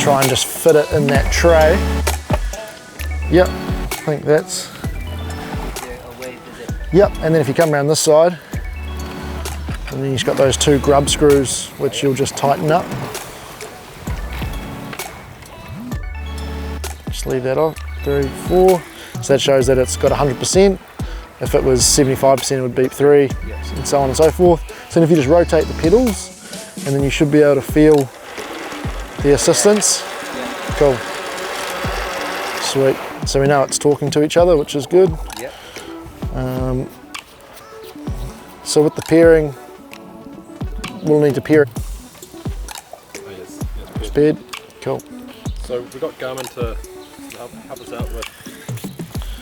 try and just fit it in that tray. Yep, I think that's... Yep, and then if you come around this side, and then you've got those 2 grub screws, which you'll just tighten up. Just leave that off, 3, 4. So that shows that it's got 100%. If it was 75%, it would beep 3, and so on and so forth. So then if you just rotate the pedals, and then you should be able to feel the assistance. Cool. Sweet. So we know it's talking to each other, which is good. So with the pairing, we'll need to pair it. Oh, yes. It's paired. Cool. So we've got Garmin to help us out with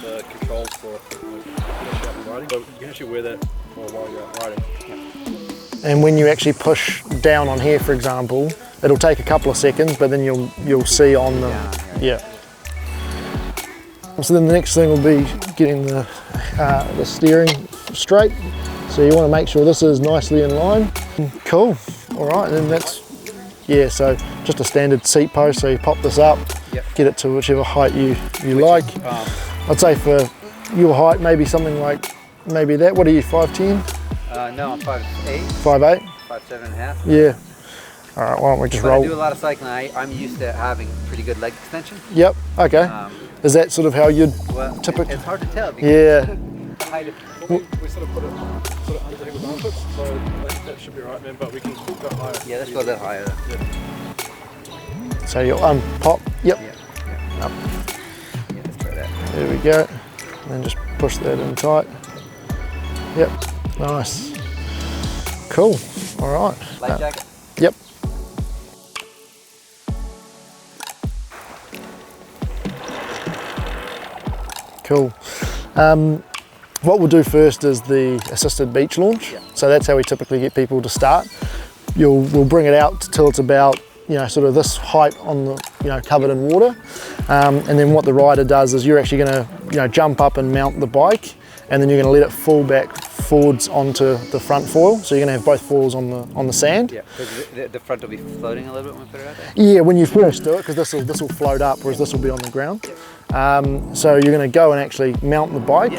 the controls for up and riding. So you can actually wear that while you're out riding. And when you actually push down on here, for example, it'll take a couple of seconds, but then you'll see on the So then the next thing will be getting the steering straight. So you want to make sure this is nicely in line. Cool. All right, then that's so just a standard seat post. So you pop this up, get it to whichever height you like. I'd say for your height, maybe something like that. What are you, 5'10"? No, I'm 5'8". 5'8"? 5'7.5". Yeah. All right, why don't we just roll? I do a lot of cycling. I'm used to having pretty good leg extension. Yep, okay. Is that sort of how you'd typically? It's hard to tell because the height of we sort of put it under here with armpits, so that should be right, man, but we can go higher. Yeah, let's go a bit higher. So you'll pop, up. Let's try that. There we go. And then just push that in tight. Yep, nice. Cool, all right. Life jacket? Yep. Cool. What we'll do first is the assisted beach launch. So that's how we typically get people to start. We'll bring it out till it's about, sort of this height on the, covered in water. And then what the rider does is you're actually gonna, jump up and mount the bike, and then you're gonna let it fall back forwards onto the front foil. So you're gonna have both foils on the sand. Yeah, because the front will be floating a little bit when we put it out there? Yeah, when you first do it, because this will float up, whereas this will be on the ground. So you're going to go and actually mount the bike,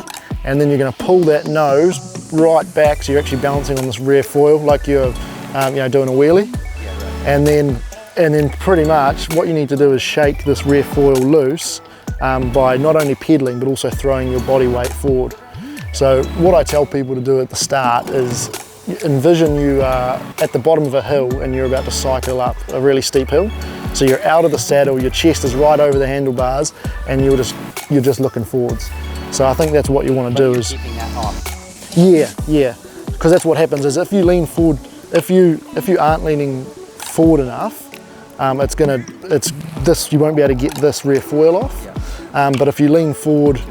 and then you're going to pull that nose right back, so you're actually balancing on this rear foil like you're doing a wheelie. And then pretty much what you need to do is shake this rear foil loose by not only pedaling but also throwing your body weight forward. So what I tell people to do at the start is envision you are at the bottom of a hill and you're about to cycle up a really steep hill. So you're out of the saddle, your chest is right over the handlebars, and you're just looking forwards. So I think that's what you want to do is keeping that off. Yeah, because that's what happens is if you lean forward, if you aren't leaning forward enough, you won't be able to get this rear foil off. But if you lean forward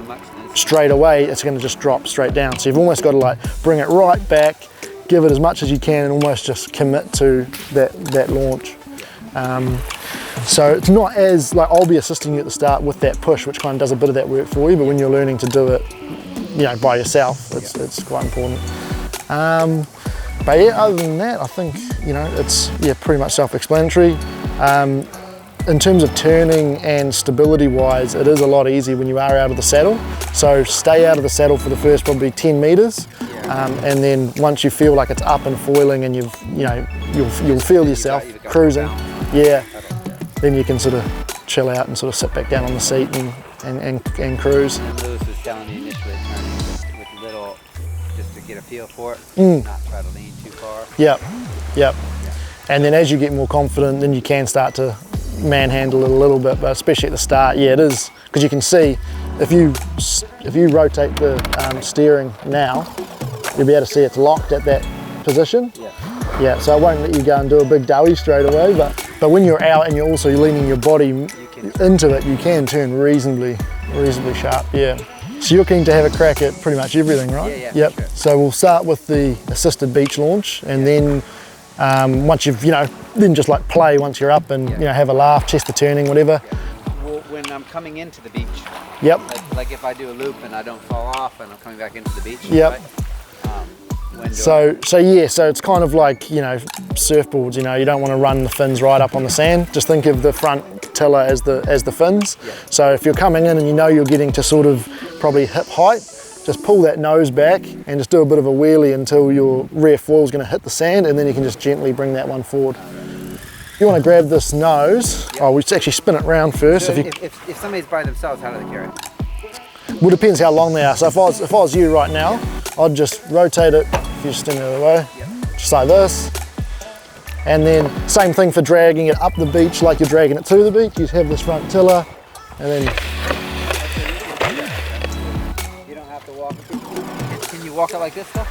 straight away, it's going to just drop straight down. So you've almost got to like bring it right back, give it as much as you can, and almost just commit to that launch. So it's not as like I'll be assisting you at the start with that push, which kind of does a bit of that work for you, but when you're learning to do it, by yourself, it's quite important. But yeah, other than that, I think it's pretty much self-explanatory. In terms of turning and stability wise, it is a lot easier when you are out of the saddle. So stay out of the saddle for the first probably 10 meters. And then once you feel like it's up and foiling and you'll feel yourself cruising, then you can sort of chill out and sort of sit back down on the seat and cruise. And Lewis was telling me initially turning with little, just to get a feel for it, not try to lean too far. Yep. And then as you get more confident, then you can start to manhandle it a little bit, but especially at the start, it is, because you can see if you rotate the steering now, you'll be able to see it's locked at that position. Yeah, so I won't let you go and do a big doughy straight away, but when you're out and you're also leaning your body into it, you can turn reasonably sharp, So you're keen to have a crack at pretty much everything, right? Yeah, Yep. Sure. So we'll start with the assisted beach launch, and then once you've, then just like play once you're up and, have a laugh, test the turning, whatever. Well, when I'm coming into the beach, like if I do a loop and I don't fall off and I'm coming back into the beach, right? So it's kind of like, surfboards, you don't want to run the fins right up on the sand. Just think of the front tiller as the fins. Yeah. So if you're coming in and you know you're getting to sort of probably hip height, just pull that nose back and just do a bit of a wheelie until your rear foil is going to hit the sand, and then you can just gently bring that one forward. You want to grab this nose. Yep. Oh, we just actually spin it round first. So if somebody's by themselves, how do they carry it? Well, it depends how long they are. So if I was you right now, I'd just rotate it, if you're standing the other way, just like this. And then same thing for dragging it up the beach like you're dragging it to the beach. You have this front tiller, and then... You don't have to walk it. Can you walk it like this though?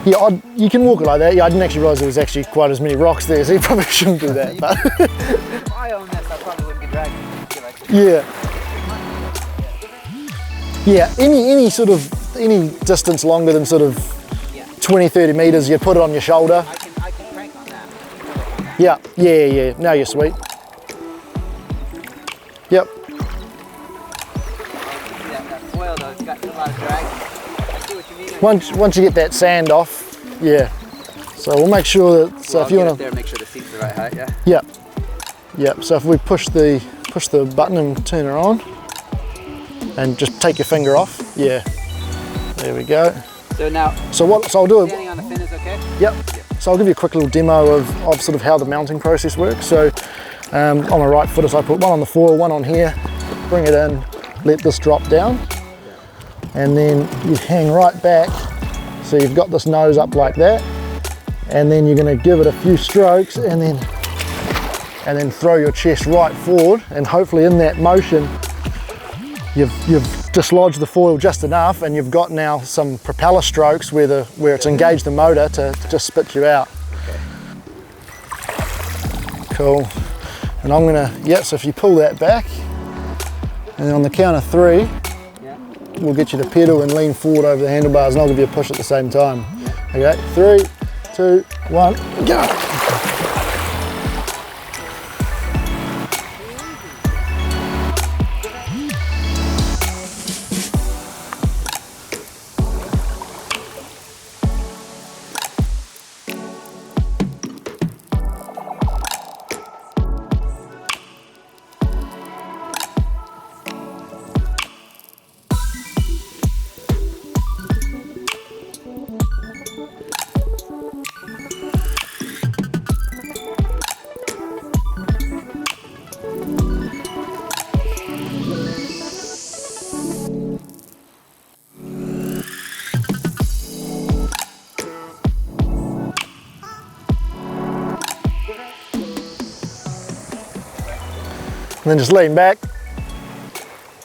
Yeah, you can walk it like that. Yeah, I didn't actually realise there was actually quite as many rocks there, so you probably shouldn't do that. But if I own this, I probably wouldn't be dragging it like this. Yeah, any distance longer than sort of 20-30 meters, you put it on your shoulder. I can crank on that. Yeah. Now you're sweet. Yep. That foil though, it's got a lot of drag. I see what you mean. Once you get that sand off, yeah. So we'll make sure that. So well, if you want to, make sure the seat's the right height. Yeah. Yep. So if we push the button and turn her on, and just take your finger off. Yeah. There we go. So now. So I'll do it. Standing on the fin is okay. Yep. So I'll give you a quick little demo of sort of how the mounting process works. So on the right foot, I put one on the foil, one on here, bring it in, let this drop down, and then you hang right back. So you've got this nose up like that, and then you're going to give it a few strokes, and then throw your chest right forward, and hopefully in that motion, you've dislodged the foil just enough, and you've got now some propeller strokes where it's engaged the motor to just spit you out. Cool. And I'm gonna, so if you pull that back, and then on the count of 3, we'll get you to pedal and lean forward over the handlebars, and I'll give you a push at the same time. Okay, 3, 2, 1, go! And then just lean back.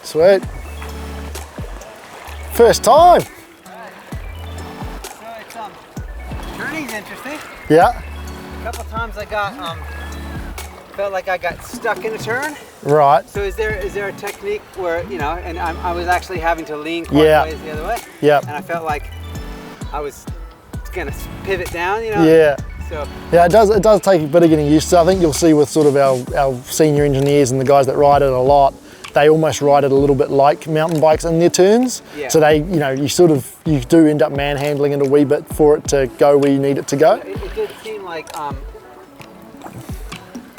Sweet. First time. So it's turning's interesting. Yeah. A couple times I got felt like I got stuck in a turn. Right. So is there a technique where and I was actually having to lean quite a ways the other way. Yeah. And I felt like I was gonna pivot down. Yeah. So. Yeah, it does take a bit of getting used to. I think you'll see with sort of our senior engineers and the guys that ride it a lot, they almost ride it a little bit like mountain bikes in their turns. Yeah. So they, you do end up manhandling it a wee bit for it to go where you need it to go. It did seem like,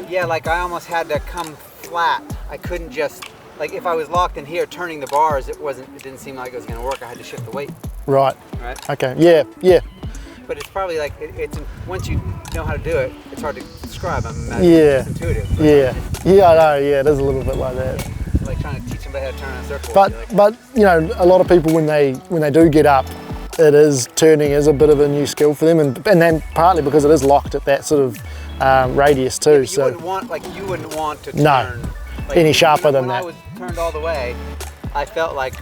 like I almost had to come flat. I couldn't just, like if I was locked in here turning the bars, it didn't seem like it was going to work. I had to shift the weight. Right. Right. Okay. Yeah. But it's probably like it's once you know how to do it, it's hard to describe. I'm it's intuitive. Yeah, I know. Yeah, it is a little bit like that. It's like trying to teach somebody how to turn in a circle. But a lot of people when they do get up, turning is a bit of a new skill for them, and then partly because it is locked at that sort of radius too. You wouldn't want to turn any sharper than that. When I was turned all the way, I felt like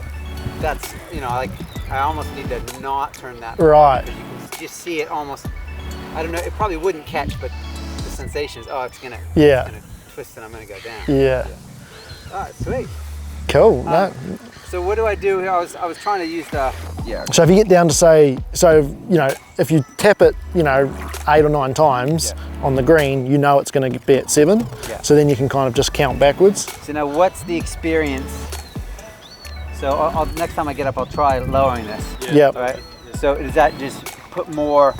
that's like I almost need to not turn that. Right. Because you can just see it almost. I don't know. It probably wouldn't catch, but the sensation is, it's gonna twist and I'm gonna go down. Yeah. All right, sweet. Cool. So what do I do? I was trying to use the So if you get down to say, if you tap it, 8 or 9 times on the green, it's going to be at 7. Yeah. So then you can kind of just count backwards. So now, what's the experience? So next time I get up, I'll try lowering this. Yeah. All right. So does that just put more?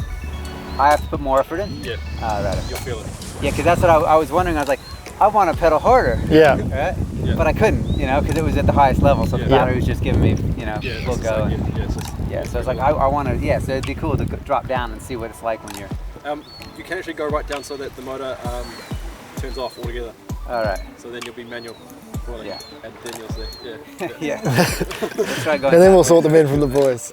I have to put more effort in. Yeah. Right. You'll feel it. Yeah, because that's what I was wondering. I was like, I want to pedal harder. Yeah. Right? Yeah. But I couldn't, you know, because it was at the highest level, so the battery was just giving me, you know, full go. So it's like I want to, so it'd be cool to drop down and see what it's like when you're. You can actually go right down so that the motor turns off altogether. All right. So then you'll be manual foiling. Yeah. And then you'll see. Yeah. Let's try going. And then we'll sort them in from the boys.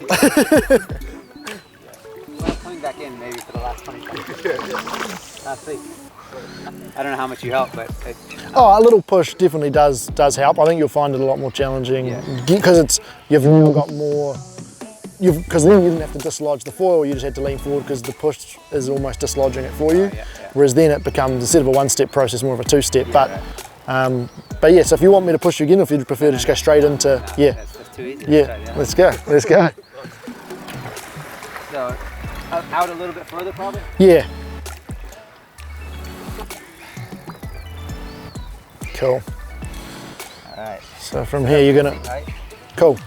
Well, coming back in maybe for the last 25. I'll see. I don't know how much you help, but a little push definitely does help. I think you'll find it a lot more challenging because you've now got more. Because then you didn't have to dislodge the foil, you just had to lean forward because the push is almost dislodging it for you. Whereas then it becomes, instead of a one-step process, more of a two-step. But yeah, so if you want me to push you again, or if you'd prefer to just go straight into, that's too easy. Let's go. So out a little bit further, probably. Yeah. Cool. All right. So from here you're gonna, cool.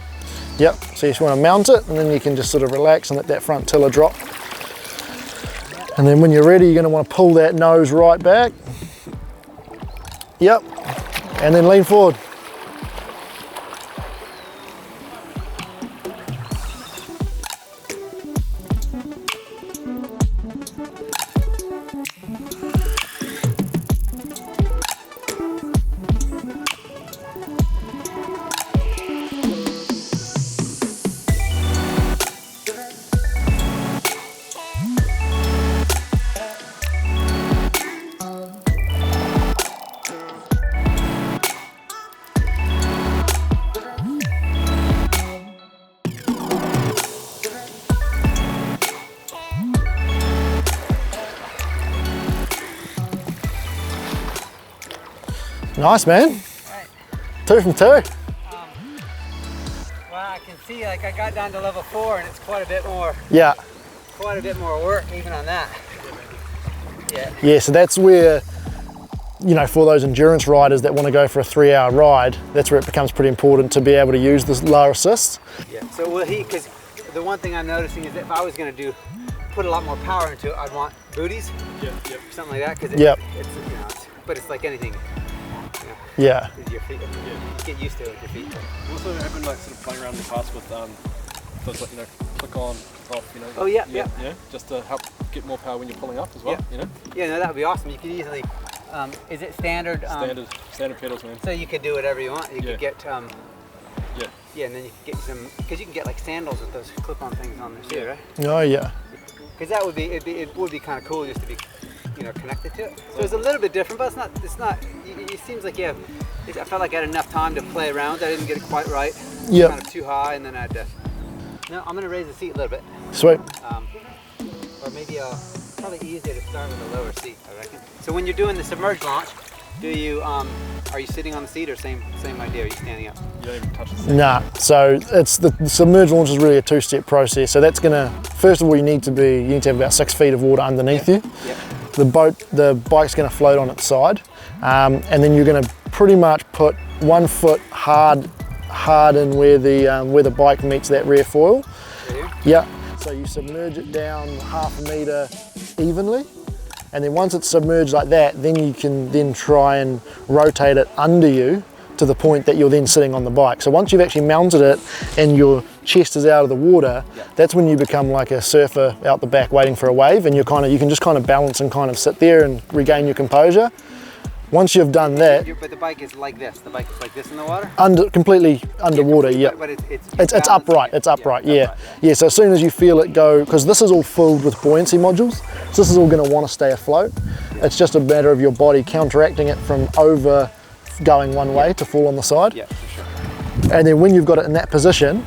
Yep, so you just want to mount it and then you can just sort of relax and let that front tiller drop. And then when you're ready, you're going to want to pull that nose right back. Yep, and then lean forward. Nice, man. Right. 2 from 2. Well, I can see, like, I got down to level 4 and it's quite a bit more. Yeah. Quite a bit more work even on that. Yeah, so that's where, you know, for those endurance riders that want to go for a 3-hour ride, that's where it becomes pretty important to be able to use this lower assist. Yeah. So will he, because the one thing I'm noticing is that if I was going to put a lot more power into it, I'd want booties. Something like that, because it's, you know, but it's like anything. Yeah. With your feet, you get used to it with your feet. You also have been like sort of playing around in the past with those, like, you know, click on, off, you know. Oh yeah. Just to help get more power when you're pulling up as well. You know. Yeah, no, that would be awesome. You could easily. Is it standard? Standard pedals, man. So you could do whatever you want. You could get. Yeah, and then you could get some, because you can get like sandals with those clip-on things on there too, right? Oh yeah. Because that would be, it would be kind of cool just to be, you know, connected to it. So it's a little bit different, but it's not. It seems like I felt like I had enough time to play around. I didn't get it quite right. Yeah. Kind of too high, and then I had to. No, I'm gonna raise the seat a little bit. Sweet. Or maybe probably easier to start with a lower seat, I reckon. So when you're doing the submerged launch, do you are you sitting on the seat or same idea? Are you standing up? You don't even touch the seat. Nah. So it's the submerged launch is really a 2-step process. So that's gonna, first of all, you need to have about 6 feet of water underneath you. Yep. The bike's going to float on its side, and then you're going to pretty much put 1 foot hard in where the bike meets that rear foil. Yeah. So you submerge it down 1/2 meter evenly, and then once it's submerged like that, then you can then try and rotate it under you to the point that you're then sitting on the bike. So once you've actually mounted it and your chest is out of the water, that's when you become like a surfer out the back waiting for a wave, and you can just kind of balance and kind of sit there and regain your composure. Once you've done that, but the bike is like this. The bike is like this in the water. Completely underwater. Yeah. But it's upright. It's upright. Yeah. So as soon as you feel it go, because this is all filled with buoyancy modules, so this is all going to want to stay afloat. It's just a matter of your body counteracting it from over going one way to fall on the side. Yeah, for sure. And then when you've got it in that position,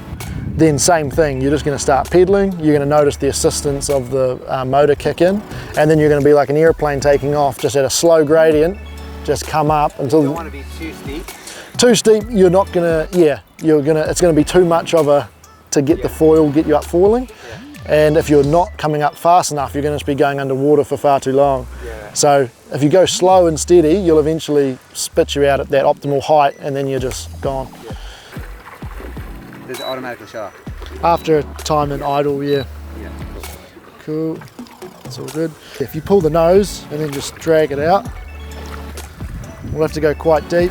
then same thing, you're just going to start pedaling. You're going to notice the assistance of the motor kick in, and then you're going to be like an airplane taking off, just at a slow gradient, just come up until. You don't want to be too steep. Too steep, you're not going to. It's going to be too much of a to get the foil, get you up foiling. Yeah. And if you're not coming up fast enough, you're going to just be going underwater for far too long. Yeah. So if you go slow and steady, you'll eventually spit you out at that optimal height, and then you're just gone. Yeah. Does it automatically shut off? After time in idle, yeah. Yeah. Cool. That's all good. If you pull the nose and then just drag it out, We'll have to go quite deep.